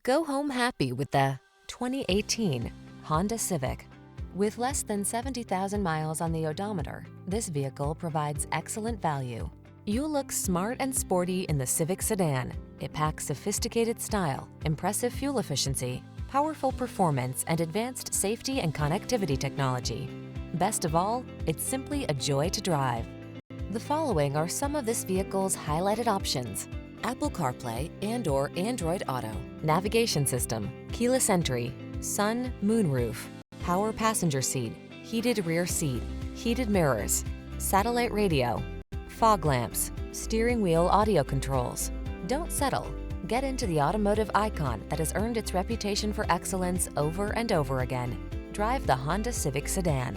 Go home happy with the 2018 Honda Civic. With less than 70,000 miles on the odometer, this vehicle provides excellent value. You'll look smart and sporty in the Civic sedan. It packs sophisticated style, impressive fuel efficiency, powerful performance, and advanced safety and connectivity technology. Best of all, it's simply a joy to drive. The following are some of this vehicle's highlighted options: Apple CarPlay and/or Android Auto, navigation system, keyless entry, sun, moonroof, power passenger seat, heated rear seat, heated mirrors, satellite radio, fog lamps, steering wheel audio controls. Don't settle. Get into the automotive icon that has earned its reputation for excellence over and over again. Drive the Honda Civic sedan.